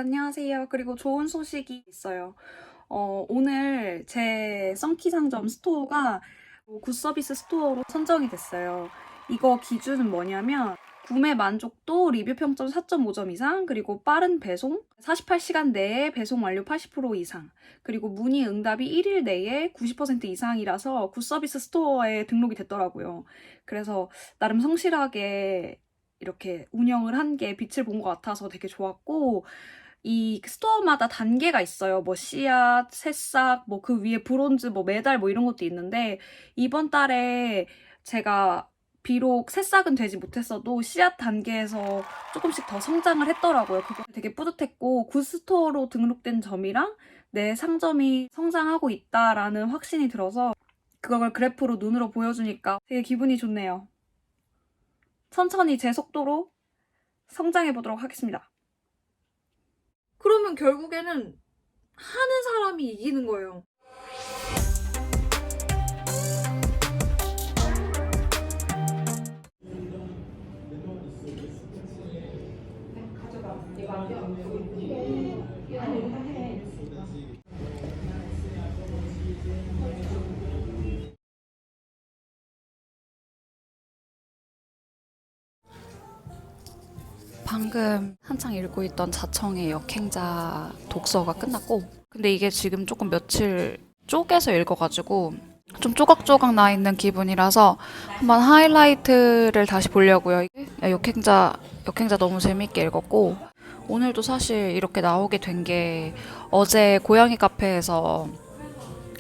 안녕하세요. 그리고 좋은 소식이 있어요. 오늘 제 썬키 상점 스토어가 굿서비스 스토어로 선정이 됐어요. 이거 기준은 뭐냐면 구매 만족도 리뷰 평점 4.5점 이상, 그리고 빠른 배송, 48시간 내에 배송 완료 80% 이상, 그리고 문의 응답이 1일 내에 90% 이상이라서 굿서비스 스토어에 등록이 됐더라고요. 그래서 나름 성실하게 이렇게 운영을 한 게 빛을 본 것 같아서 되게 좋았고, 이 스토어마다 단계가 있어요. 뭐 씨앗, 새싹, 뭐 그 위에 브론즈, 뭐 메달 뭐 이런 것도 있는데, 이번 달에 제가 비록 새싹은 되지 못했어도 씨앗 단계에서 조금씩 더 성장을 했더라고요. 그거 되게 뿌듯했고, 굿스토어로 등록된 점이랑 내 상점이 성장하고 있다라는 확신이 들어서 그걸 그래프로 눈으로 보여주니까 되게 기분이 좋네요. 천천히 제 속도로 성장해 보도록 하겠습니다. 그러면 결국에는 하는 사람이 이기는 거예요. 방금 한창 읽고 있던 자청의 역행자 독서가 끝났고, 근데 이게 지금 조금 며칠 쪼개서 읽어가지고 좀 조각조각 나 있는 기분이라서 한번 하이라이트를 다시 보려고요. 역행자 너무 재밌게 읽었고, 오늘도 사실 이렇게 나오게 된 게 어제 고양이 카페에서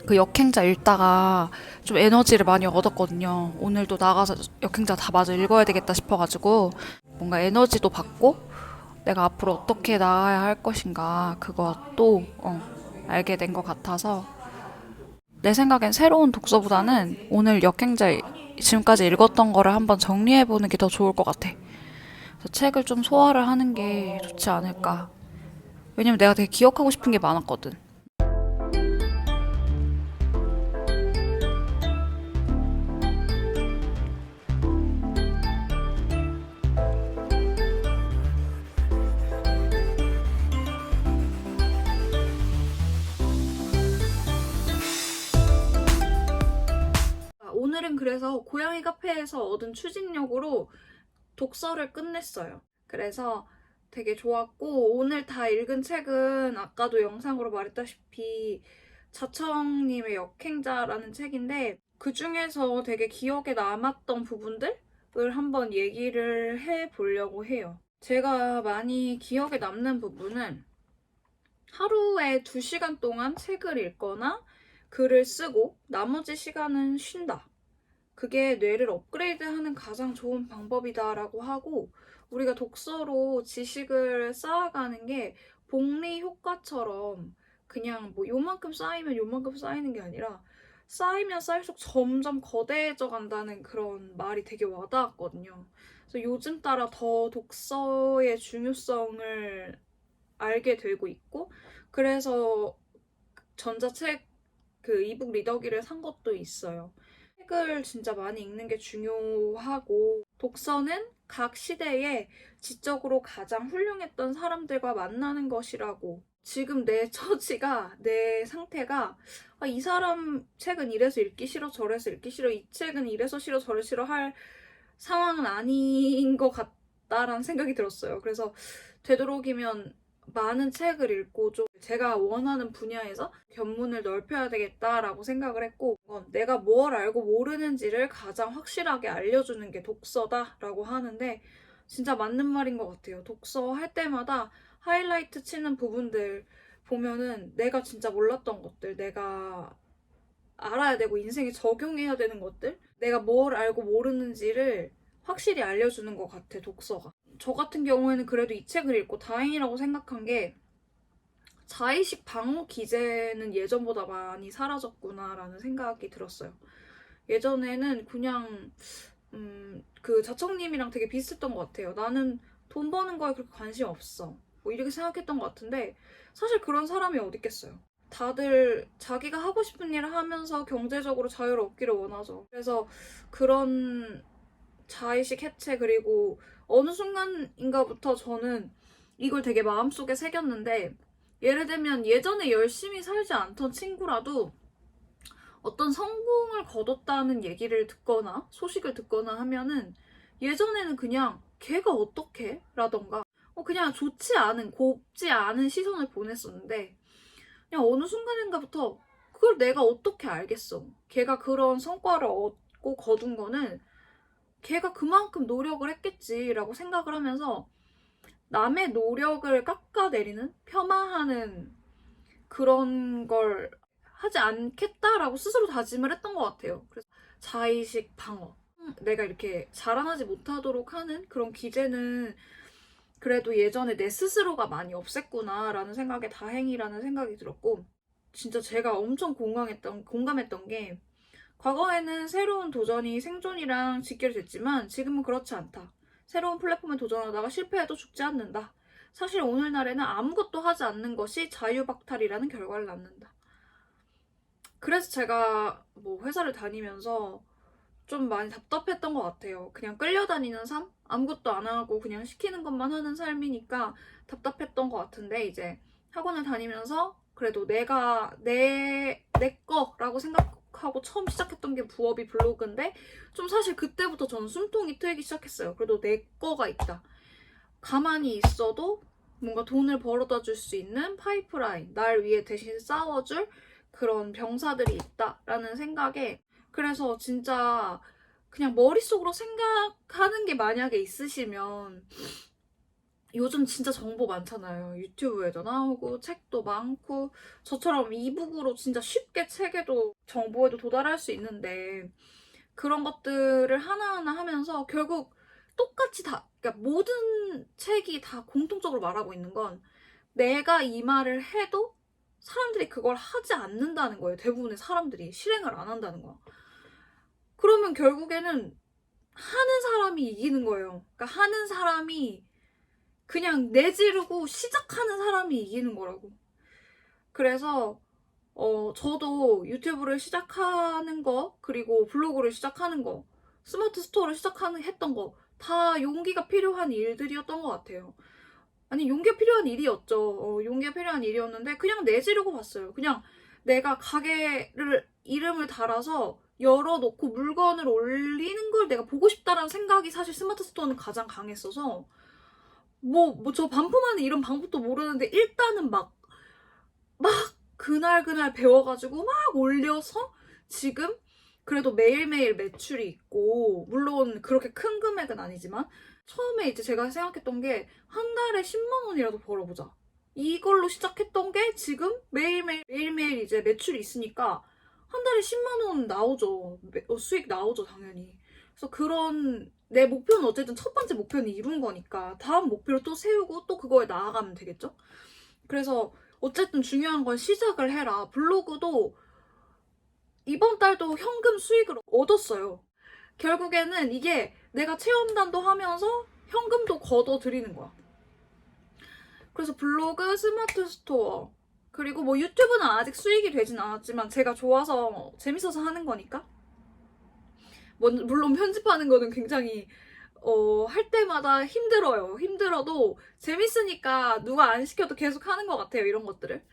그 역행자 읽다가 좀 에너지를 많이 얻었거든요. 오늘도 나가서 역행자 다 마저 읽어야 되겠다 싶어가지고 뭔가 에너지도 받고 내가 앞으로 어떻게 나아야 할 것인가 그것도 알게 된 것 같아서 내 생각엔 새로운 독서보다는 오늘 역행자 지금까지 읽었던 거를 한번 정리해보는 게 더 좋을 것 같아. 그래서 책을 좀 소화를 하는 게 좋지 않을까. 왜냐면 내가 되게 기억하고 싶은 게 많았거든. 오늘은 그래서 고양이 카페에서 얻은 추진력으로 독서를 끝냈어요. 그래서 되게 좋았고, 오늘 다 읽은 책은 아까도 영상으로 말했다시피 자청님의 역행자라는 책인데, 그 중에서 되게 기억에 남았던 부분들을 한번 얘기를 해보려고 해요. 제가 많이 기억에 남는 부분은 하루에 2시간 동안 책을 읽거나 글을 쓰고 나머지 시간은 쉰다. 그게 뇌를 업그레이드하는 가장 좋은 방법이다라고 하고, 우리가 독서로 지식을 쌓아가는 게 복리 효과처럼 그냥 뭐 요만큼 쌓이면 요만큼 쌓이는 게 아니라 쌓이면 쌓일수록 점점 거대해져 간다는 그런 말이 되게 와닿았거든요. 그래서 요즘 따라 더 독서의 중요성을 알게 되고 있고, 그래서 전자책 그 이북 리더기를 산 것도 있어요. 책을 진짜 많이 읽는 게 중요하고, 독서는 각 시대에 지적으로 가장 훌륭했던 사람들과 만나는 것이라고. 지금 내 처지가, 내 상태가, 아, 이 사람 책은 이래서 읽기 싫어, 저래서 읽기 싫어, 이 책은 이래서 싫어, 저래서 싫어 할 상황은 아닌 것 같다라는 생각이 들었어요. 그래서 되도록이면 많은 책을 읽고 좀 제가 원하는 분야에서 견문을 넓혀야 되겠다라고 생각을 했고, 내가 뭘 알고 모르는지를 가장 확실하게 알려주는 게 독서다라고 하는데 진짜 맞는 말인 것 같아요. 독서 할 때마다 하이라이트 치는 부분들 보면은 내가 진짜 몰랐던 것들, 내가 알아야 되고 인생에 적용해야 되는 것들, 내가 뭘 알고 모르는지를 확실히 알려주는 것 같아, 독서가. 저 같은 경우에는 그래도 이 책을 읽고 다행이라고 생각한 게, 자의식 방어 기제는 예전보다 많이 사라졌구나라는 생각이 들었어요. 예전에는 그냥 그 자청님이랑 되게 비슷했던 것 같아요. 나는 돈 버는 거에 그렇게 관심 없어, 뭐 이렇게 생각했던 것 같은데, 사실 그런 사람이 어디 있겠어요. 다들 자기가 하고 싶은 일을 하면서 경제적으로 자유를 얻기를 원하죠. 그래서 그런 자의식 해체, 그리고 어느 순간인가부터 저는 이걸 되게 마음속에 새겼는데, 예를 들면 예전에 열심히 살지 않던 친구라도 어떤 성공을 거뒀다는 얘기를 듣거나 소식을 듣거나 하면은 예전에는 그냥 걔가 어떻게? 라던가 그냥 좋지 않은, 곱지 않은 시선을 보냈었는데, 그냥 어느 순간인가부터 그걸 내가 어떻게 알겠어. 걔가 그런 성과를 얻고 거둔 거는 걔가 그만큼 노력을 했겠지라고 생각을 하면서 남의 노력을 깎아내리는, 폄하하는 그런 걸 하지 않겠다라고 스스로 다짐을 했던 것 같아요. 그래서 자의식 방어. 내가 이렇게 자랑하지 못하도록 하는 그런 기제는 그래도 예전에 내 스스로가 많이 없앴구나라는 생각에 다행이라는 생각이 들었고, 진짜 제가 엄청 공감했던 게, 과거에는 새로운 도전이 생존이랑 직결됐지만 지금은 그렇지 않다. 새로운 플랫폼에 도전하다가 실패해도 죽지 않는다. 사실 오늘날에는 아무것도 하지 않는 것이 자유박탈이라는 결과를 낳는다. 그래서 제가 회사를 다니면서 좀 많이 답답했던 것 같아요. 그냥 끌려다니는 삶? 아무것도 안 하고 그냥 시키는 것만 하는 삶이니까 답답했던 것 같은데, 이제 학원을 다니면서 그래도 내가 내 거라고 생각하고 처음 시작했던 게 부업이 블로그인데, 좀 사실 그때부터 저는 숨통이 트이기 시작했어요. 그래도 내 거가 있다. 가만히 있어도 뭔가 돈을 벌어다 줄 수 있는 파이프라인, 날 위해 대신 싸워줄 그런 병사들이 있다라는 생각에, 그래서 진짜 그냥 머릿속으로 생각하는 게 만약에 있으시면, 요즘 진짜 정보 많잖아요. 유튜브에도 나오고 책도 많고, 저처럼 이북으로 진짜 쉽게 책에도 정보에도 도달할 수 있는데, 그런 것들을 하나하나 하면서 결국 똑같이 다, 그러니까 모든 책이 다 공통적으로 말하고 있는 건, 내가 이 말을 해도 사람들이 그걸 하지 않는다는 거예요. 대부분의 사람들이 실행을 안 한다는 거야. 그러면 결국에는 하는 사람이 이기는 거예요. 그러니까 하는 사람이, 그냥 내지르고 시작하는 사람이 이기는 거라고. 그래서 저도 유튜브를 시작하는 거, 그리고 블로그를 시작하는 거, 스마트 스토어를 했던 거, 다 용기가 필요한 일들이었던 것 같아요. 아니, 용기가 필요한 일이었죠. 용기가 필요한 일이었는데 그냥 내지르고 봤어요. 그냥 내가 가게를 이름을 달아서 열어놓고 물건을 올리는 걸 내가 보고 싶다라는 생각이 사실 스마트 스토어는 가장 강했어서, 저 반품하는 이런 방법도 모르는데 일단은 막 그날 배워가지고 막 올려서 지금 그래도 매일매일 매출이 있고, 물론 그렇게 큰 금액은 아니지만 처음에 이제 제가 생각했던 게 한 달에 10만 원이라도 벌어보자. 이걸로 시작했던 게 지금 매일매일 이제 매출이 있으니까 한 달에 10만 원 나오죠. 수익 나오죠, 당연히. 그래서 그런 내 목표는 어쨌든 첫 번째 목표는 이룬 거니까 다음 목표를 또 세우고 또 그거에 나아가면 되겠죠? 그래서 어쨌든 중요한 건 시작을 해라. 블로그도 이번 달도 현금 수익을 얻었어요. 결국에는 이게 내가 체험단도 하면서 현금도 걷어들이는 거야. 그래서 블로그, 스마트 스토어, 그리고 유튜브는 아직 수익이 되진 않았지만 제가 좋아서 재밌어서 하는 거니까. 물론 편집하는 거는 굉장히 할 때마다 힘들어요. 힘들어도 재밌으니까 누가 안 시켜도 계속 하는 것 같아요, 이런 것들을.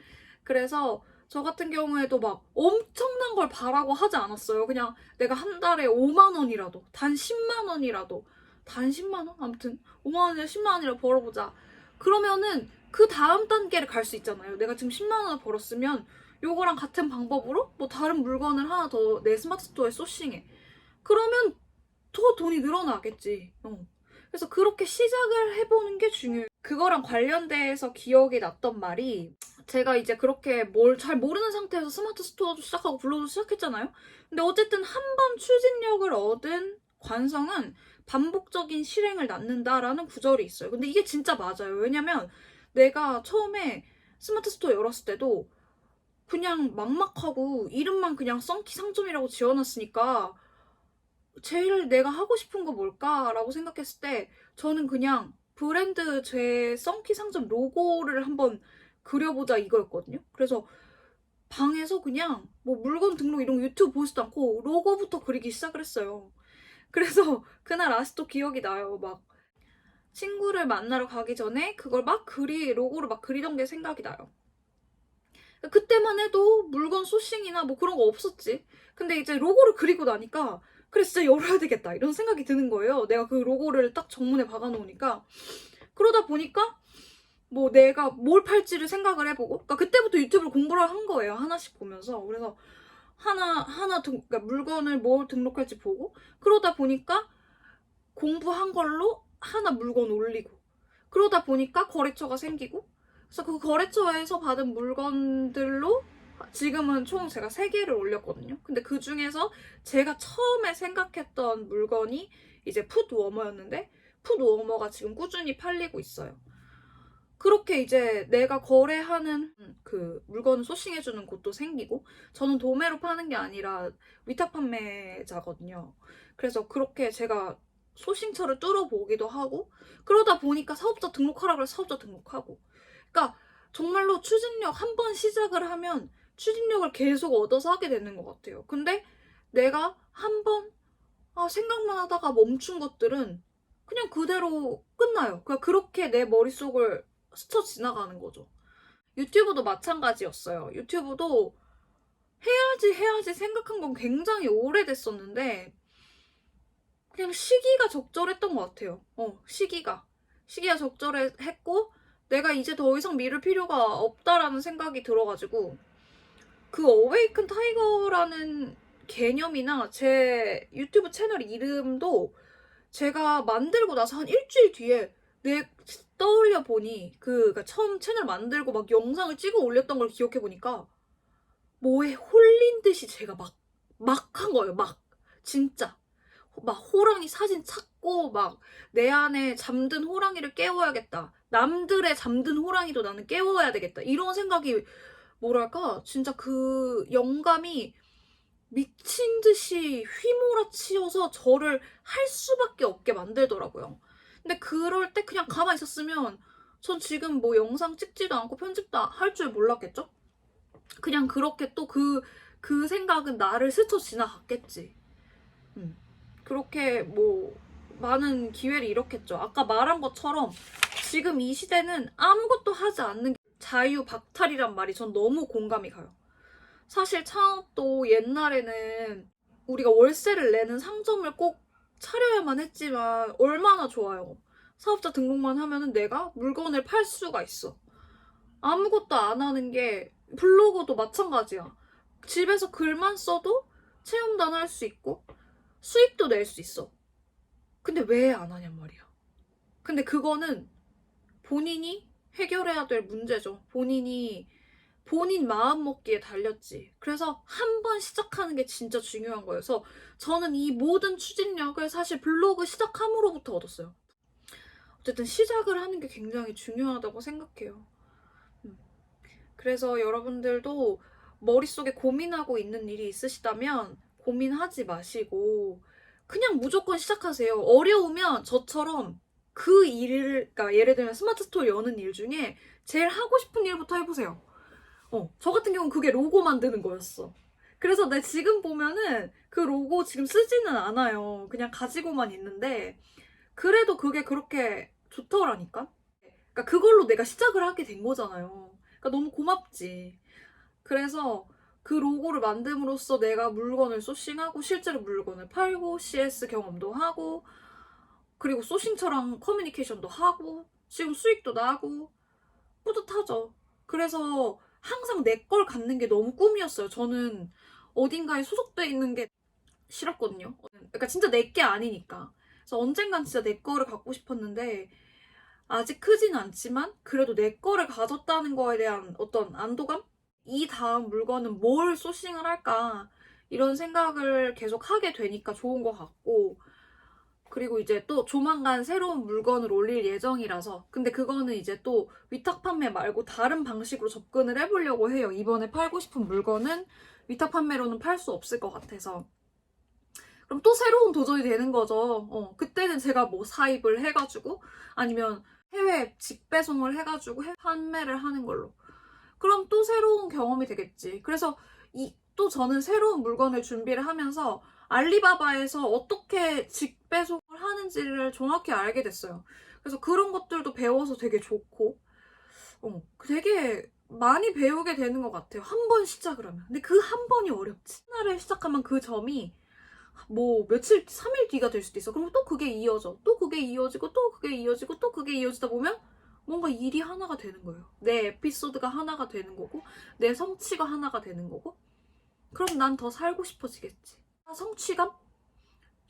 그래서 저 같은 경우에도 막 엄청난 걸 바라고 하지 않았어요. 그냥 내가 한 달에 5만 원이라도, 단 10만 원이라도, 단 10만 원? 아무튼 5만 원이나 10만 원이라도 벌어보자. 그러면은 그 다음 단계를 갈 수 있잖아요. 내가 지금 10만 원을 벌었으면 요거랑 같은 방법으로 다른 물건을 하나 더 내 스마트 스토어에 소싱해. 그러면 더 돈이 늘어나겠지. 그래서 그렇게 시작을 해보는 게 중요해요. 그거랑 관련돼서 기억이 났던 말이, 제가 이제 그렇게 뭘 잘 모르는 상태에서 스마트 스토어도 시작하고 블로그도 시작했잖아요. 근데 어쨌든 한 번 추진력을 얻은 관성은 반복적인 실행을 낳는다라는 구절이 있어요. 근데 이게 진짜 맞아요. 왜냐면 내가 처음에 스마트 스토어 열었을 때도 그냥 막막하고 이름만 그냥 썬키 상점이라고 지어놨으니까 제일 내가 하고 싶은 거 뭘까라고 생각했을 때 저는 그냥 브랜드 제 썬키 상점 로고를 한번 그려보자 이거였거든요. 그래서 방에서 그냥 물건 등록 이런 거 유튜브 보지도 않고 로고부터 그리기 시작을 했어요. 그래서 그날 아직도 기억이 나요. 막 친구를 만나러 가기 전에 그걸 로고를 막 그리던 게 생각이 나요. 그때만 해도 물건 소싱이나 뭐 그런 거 없었지. 근데 이제 로고를 그리고 나니까 그래 진짜 열어야 되겠다 이런 생각이 드는 거예요. 내가 그 로고를 딱 정문에 박아놓으니까. 그러다 보니까 뭐 내가 뭘 팔지를 생각을 해보고, 그러니까 그때부터 유튜브를 공부를 한 거예요. 하나씩 보면서. 그래서 그러니까 물건을 뭘 등록할지 보고, 그러다 보니까 공부한 걸로 하나 물건 올리고, 그러다 보니까 거래처가 생기고, 그래서 그 거래처에서 받은 물건들로 지금은 총 제가 3개를 올렸거든요. 근데 그 중에서 제가 처음에 생각했던 물건이 이제 풋워머였는데, 풋워머가 지금 꾸준히 팔리고 있어요. 그렇게 이제 내가 거래하는 그 물건을 소싱해주는 곳도 생기고, 저는 도매로 파는 게 아니라 위탁 판매자거든요. 그래서 그렇게 제가 소싱처를 뚫어보기도 하고, 그러다 보니까 사업자 등록하라 그래서 사업자 등록하고. 그러니까 정말로 추진력 한 번 시작을 하면 추진력을 계속 얻어서 하게 되는 것 같아요. 근데 내가 한 번 생각만 하다가 멈춘 것들은 그냥 그대로 끝나요. 그러니까 그렇게 내 머릿속을 스쳐 지나가는 거죠. 유튜브도 마찬가지였어요. 유튜브도 해야지 생각한 건 굉장히 오래됐었는데 그냥 시기가 적절했던 것 같아요. 시기가 적절했고 내가 이제 더 이상 미룰 필요가 없다라는 생각이 들어가지고 그 어웨이큰 타이거라는 개념이나 제 유튜브 채널 이름도 제가 만들고 나서 한 일주일 뒤에 떠올려 보니 그러니까 처음 채널 만들고 막 영상을 찍어 올렸던 걸 기억해 보니까 뭐에 홀린 듯이 제가 막 한 거예요. 진짜 막 호랑이 사진 찾고 막 내 안에 잠든 호랑이를 깨워야겠다. 남들의 잠든 호랑이도 나는 깨워야 되겠다. 이런 생각이 뭐랄까 진짜 그 영감이 미친 듯이 휘몰아치어서 저를 할 수밖에 없게 만들더라고요. 근데 그럴 때 그냥 가만히 있었으면 전 지금 뭐 영상 찍지도 않고 편집도 할 줄 몰랐겠죠? 그냥 그렇게 또 그 생각은 나를 스쳐 지나갔겠지. 그렇게 뭐 많은 기회를 잃었겠죠. 아까 말한 것처럼 지금 이 시대는 아무것도 하지 않는 게 자유박탈이란 말이 전 너무 공감이 가요. 사실 창업도 옛날에는 우리가 월세를 내는 상점을 꼭 차려야만 했지만 얼마나 좋아요. 사업자 등록만 하면은 내가 물건을 팔 수가 있어. 아무것도 안 하는 게 블로그도 마찬가지야. 집에서 글만 써도 체험단 할 수 있고 수익도 낼 수 있어. 근데 왜 안 하냔 말이야. 근데 그거는 본인이 해결해야 될 문제죠. 본인 마음 먹기에 달렸지. 그래서 한 번 시작하는 게 진짜 중요한 거예요. 그래서 저는 이 모든 추진력을 사실 블로그 시작함으로부터 얻었어요. 어쨌든 시작을 하는 게 굉장히 중요하다고 생각해요. 그래서 여러분들도 머릿속에 고민하고 있는 일이 있으시다면 고민하지 마시고 그냥 무조건 시작하세요. 어려우면 저처럼 그 일을, 그러니까 예를 들면 스마트 스토어 여는 일 중에 제일 하고 싶은 일부터 해보세요. 저 같은 경우는 그게 로고 만드는 거였어. 그래서 내 지금 보면은 그 로고 지금 쓰지는 않아요. 그냥 가지고만 있는데 그래도 그게 그렇게 좋더라니까? 그러니까 그걸로 내가 시작을 하게 된 거잖아요. 그러니까 너무 고맙지. 그래서 그 로고를 만듦으로써 내가 물건을 소싱하고 실제로 물건을 팔고 CS 경험도 하고 그리고 소싱처랑 커뮤니케이션도 하고 지금 수익도 나고 뿌듯하죠. 그래서 항상 내 걸 갖는 게 너무 꿈이었어요. 저는 어딘가에 소속돼 있는 게 싫었거든요. 그러니까 진짜 내 게 아니니까. 그래서 언젠간 진짜 내 거를 갖고 싶었는데 아직 크진 않지만 그래도 내 거를 가졌다는 거에 대한 어떤 안도감? 이 다음 물건은 뭘 소싱을 할까? 이런 생각을 계속 하게 되니까 좋은 것 같고 그리고 이제 또 조만간 새로운 물건을 올릴 예정이라서 근데 그거는 이제 또 위탁 판매 말고 다른 방식으로 접근을 해보려고 해요. 이번에 팔고 싶은 물건은 위탁 판매로는 팔 수 없을 것 같아서 그럼 또 새로운 도전이 되는 거죠. 그때는 제가 뭐 사입을 해가지고 아니면 해외 직배송을 해가지고 판매를 하는 걸로 그럼 또 새로운 경험이 되겠지. 그래서 또 저는 새로운 물건을 준비를 하면서 알리바바에서 어떻게 직배송을 하는지를 정확히 알게 됐어요. 그래서 그런 것들도 배워서 되게 좋고 되게 많이 배우게 되는 것 같아요. 한 번 시작을 하면. 근데 그 한 번이 어렵지. 하나를 시작하면 그 점이 뭐 며칠, 3일 뒤가 될 수도 있어. 그럼 또 그게 이어져. 또 그게 이어지고 또 그게 이어지고 또 그게 이어지다 보면 뭔가 일이 하나가 되는 거예요. 내 에피소드가 하나가 되는 거고 내 성취가 하나가 되는 거고 그럼 난 더 살고 싶어지겠지. 성취감?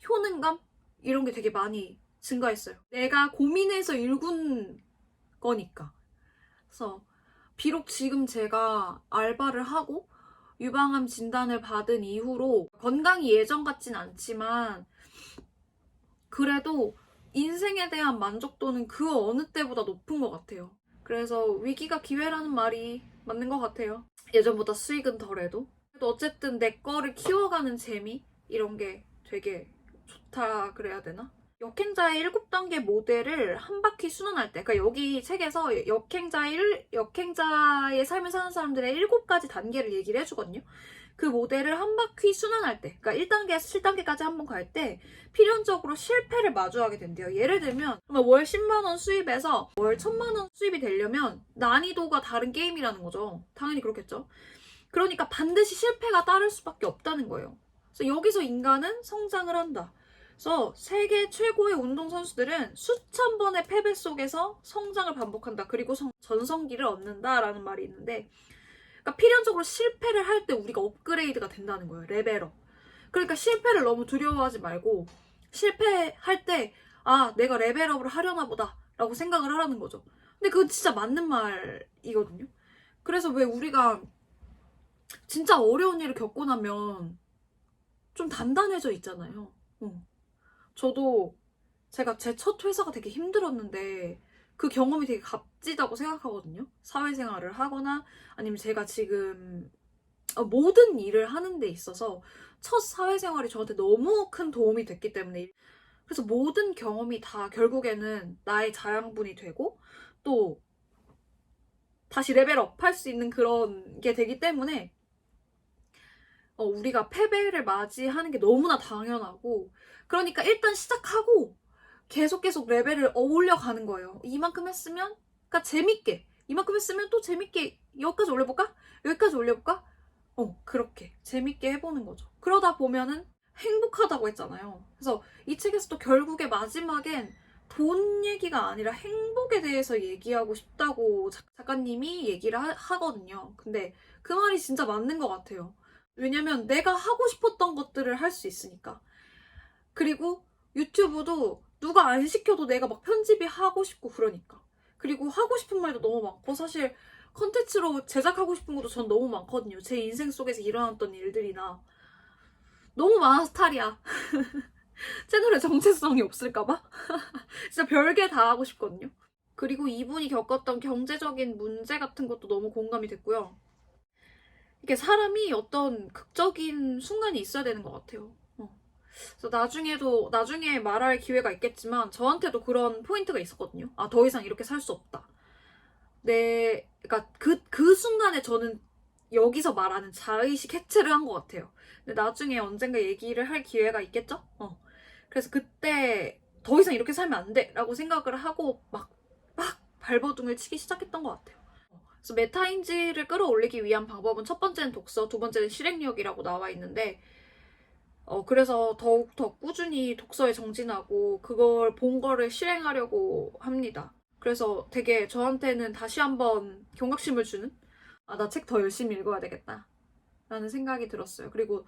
효능감? 이런 게 되게 많이 증가했어요. 내가 고민해서 일군 거니까. 그래서 비록 지금 제가 알바를 하고 유방암 진단을 받은 이후로 건강이 예전 같진 않지만 그래도 인생에 대한 만족도는 그 어느 때보다 높은 것 같아요. 그래서 위기가 기회라는 말이 맞는 것 같아요. 예전보다 수익은 덜해도. 그래도 어쨌든 내 거를 키워가는 재미? 이런 게 되게 좋다 그래야 되나? 역행자의 7단계 모델을 한 바퀴 순환할 때, 그러니까 여기 책에서 역행자의 삶을 사는 사람들의 7가지 단계를 얘기를 해주거든요. 그 모델을 한 바퀴 순환할 때, 그러니까 1단계에서 7단계까지 한번 갈 때 필연적으로 실패를 마주하게 된대요. 예를 들면 월 10만원 수입에서 월 1000만원 수입이 되려면 난이도가 다른 게임이라는 거죠. 당연히 그렇겠죠. 그러니까 반드시 실패가 따를 수밖에 없다는 거예요. 그래서 여기서 인간은 성장을 한다. 그래서 세계 최고의 운동선수들은 수천 번의 패배 속에서 성장을 반복한다. 그리고 전성기를 얻는다라는 말이 있는데 그러니까 필연적으로 실패를 할 때 우리가 업그레이드가 된다는 거예요. 레벨업. 그러니까 실패를 너무 두려워하지 말고 실패할 때 내가 레벨업을 하려나 보다 라고 생각을 하라는 거죠. 근데 그건 진짜 맞는 말이거든요. 그래서 왜 우리가 진짜 어려운 일을 겪고 나면 좀 단단해져 있잖아요. 저도 제가 제 첫 회사가 되게 힘들었는데 그 경험이 되게 값지다고 생각하거든요. 사회생활을 하거나 아니면 제가 지금 모든 일을 하는 데 있어서 첫 사회생활이 저한테 너무 큰 도움이 됐기 때문에 그래서 모든 경험이 다 결국에는 나의 자양분이 되고 또 다시 레벨업 할 수 있는 그런 게 되기 때문에 우리가 패배를 맞이하는 게 너무나 당연하고 그러니까 일단 시작하고 계속 레벨을 올려가는 거예요. 이만큼 했으면 그러니까 재밌게 이만큼 했으면 또 재밌게 여기까지 올려볼까? 여기까지 올려볼까? 그렇게 재밌게 해보는 거죠. 그러다 보면은 행복하다고 했잖아요. 그래서 이 책에서도 결국에 마지막엔 돈 얘기가 아니라 행복에 대해서 얘기하고 싶다고 작가님이 얘기를 하거든요. 근데 그 말이 진짜 맞는 것 같아요. 왜냐면 내가 하고 싶었던 것들을 할 수 있으니까. 그리고 유튜브도 누가 안 시켜도 내가 막 편집이 하고 싶고 그러니까. 그리고 하고 싶은 말도 너무 많고 사실 컨텐츠로 제작하고 싶은 것도 전 너무 많거든요. 제 인생 속에서 일어났던 일들이나 너무 많아서 탈이야. 채널에 정체성이 없을까봐? 진짜 별게 다 하고 싶거든요. 그리고 이분이 겪었던 경제적인 문제 같은 것도 너무 공감이 됐고요. 이게 사람이 어떤 극적인 순간이 있어야 되는 것 같아요. 그래서 나중에 말할 기회가 있겠지만 저한테도 그런 포인트가 있었거든요. 더 이상 이렇게 살 수 없다. 그러니까 그 순간에 저는 여기서 말하는 자의식 해체를 한 것 같아요. 근데 나중에 언젠가 얘기를 할 기회가 있겠죠? 그래서 그때 더 이상 이렇게 살면 안 돼! 라고 생각을 하고 막 발버둥을 치기 시작했던 것 같아요. 그래서 메타인지를 끌어올리기 위한 방법은 첫 번째는 독서, 두 번째는 실행력이라고 나와 있는데 그래서 더욱더 꾸준히 독서에 정진하고 그걸 본 거를 실행하려고 합니다. 그래서 되게 저한테는 다시 한번 경각심을 주는 나 책 더 열심히 읽어야 되겠다 라는 생각이 들었어요. 그리고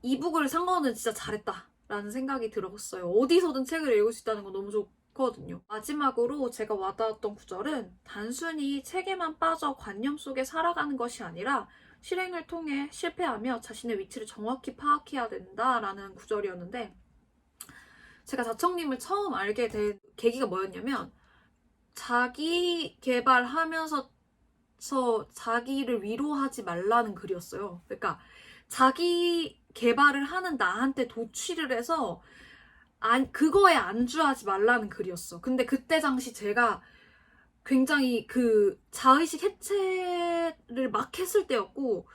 이북을 산 거는 진짜 잘했다 라는 생각이 들었어요. 어디서든 책을 읽을 수 있다는 건 너무 좋거든요. 마지막으로 제가 와닿았던 구절은 단순히 책에만 빠져 관념 속에 살아가는 것이 아니라 실행을 통해 실패하며 자신의 위치를 정확히 파악해야 된다라는 구절이었는데 제가 자청님을 처음 알게 된 계기가 뭐였냐면 자기 개발하면서 자기를 위로하지 말라는 글이었어요. 그러니까 자기 개발을 하는 나한테 도취를 해서 그거에 안주하지 말라는 글이었어. 근데 그때 당시 제가 굉장히 그 자의식 해체를 막 했을 때였고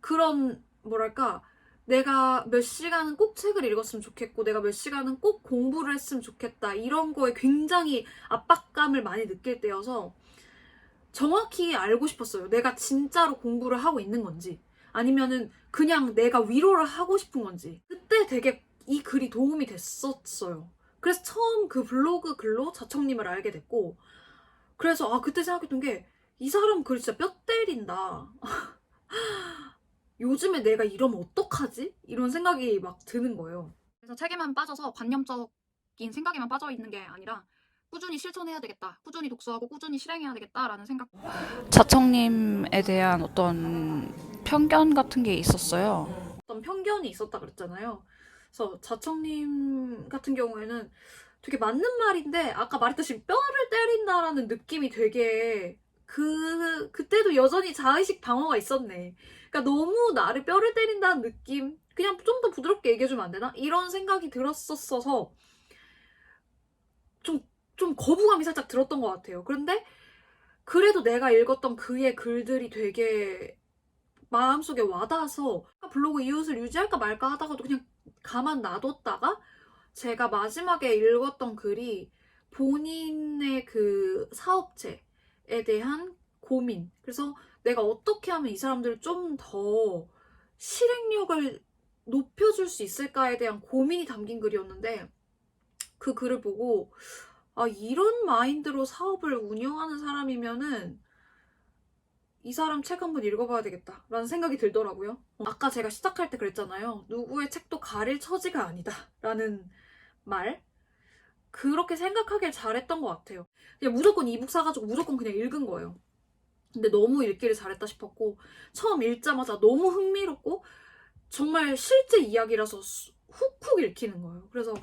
그런 뭐랄까 내가 몇 시간은 꼭 책을 읽었으면 좋겠고 내가 몇 시간은 꼭 공부를 했으면 좋겠다 이런 거에 굉장히 압박감을 많이 느낄 때여서 정확히 알고 싶었어요. 내가 진짜로 공부를 하고 있는 건지 아니면은 그냥 내가 위로를 하고 싶은 건지. 그때 되게 이 글이 도움이 됐었어요. 그래서 처음 그 블로그 글로 자청님을 알게 됐고 그래서 그때 생각했던 게 이 사람 글 진짜 뼈 때린다. 요즘에 내가 이러면 어떡하지? 이런 생각이 막 드는 거예요. 그래서 책에만 빠져서 관념적인 생각에만 빠져 있는 게 아니라 꾸준히 실천해야 되겠다. 꾸준히 독서하고 꾸준히 실행해야 되겠다라는 생각. 자청님에 대한 어떤 편견 같은 게 있었어요. 어떤 편견이 있었다 그랬잖아요. 그래서 자청님 같은 경우에는 되게 맞는 말인데 아까 말했듯이 뼈를 때린다라는 느낌이 되게 그때도 여전히 자의식 방어가 있었네. 그러니까 너무 나를 뼈를 때린다는 느낌 그냥 좀 더 부드럽게 얘기해주면 안 되나? 이런 생각이 들었었어서 좀 거부감이 살짝 들었던 것 같아요. 그런데 그래도 내가 읽었던 그의 글들이 되게 마음속에 와닿아서 블로그 이웃을 유지할까 말까 하다가도 그냥 가만 놔뒀다가 제가 마지막에 읽었던 글이 본인의 그 사업체에 대한 고민. 그래서 내가 어떻게 하면 이 사람들을 좀 더 실행력을 높여줄 수 있을까에 대한 고민이 담긴 글이었는데 그 글을 보고 이런 마인드로 사업을 운영하는 사람이면은 이 사람 책 한번 읽어봐야 되겠다 라는 생각이 들더라고요. 아까 제가 시작할 때 그랬잖아요. 누구의 책도 가릴 처지가 아니다 라는 말. 그렇게 생각하길 잘했던 것 같아요. 그냥 무조건 이북 사가지고 무조건 그냥 읽은 거예요. 근데 너무 읽기를 잘했다 싶었고 처음 읽자마자 너무 흥미롭고 정말 실제 이야기라서 훅훅 읽히는 거예요. 그래서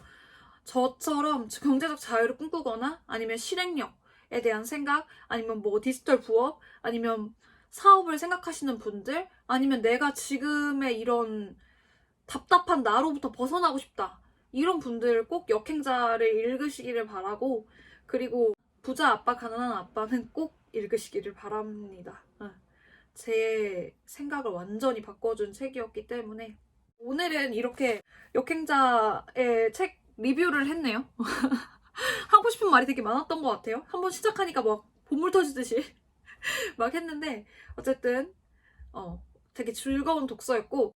저처럼 경제적 자유를 꿈꾸거나 아니면 실행력에 대한 생각 아니면 뭐 디지털 부업 아니면 사업을 생각하시는 분들 아니면 내가 지금의 이런 답답한 나로부터 벗어나고 싶다 이런 분들 꼭 역행자를 읽으시기를 바라고 그리고 부자 아빠 가난한 아빠는 꼭 읽으시기를 바랍니다. 제 생각을 완전히 바꿔준 책이었기 때문에 오늘은 이렇게 역행자의 책 리뷰를 했네요. 하고 싶은 말이 되게 많았던 것 같아요. 한번 시작하니까 막 본물 터지듯이 막 했는데 어쨌든 되게 즐거운 독서였고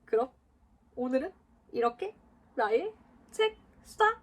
그럼 오늘은 이렇게 나의 책 수다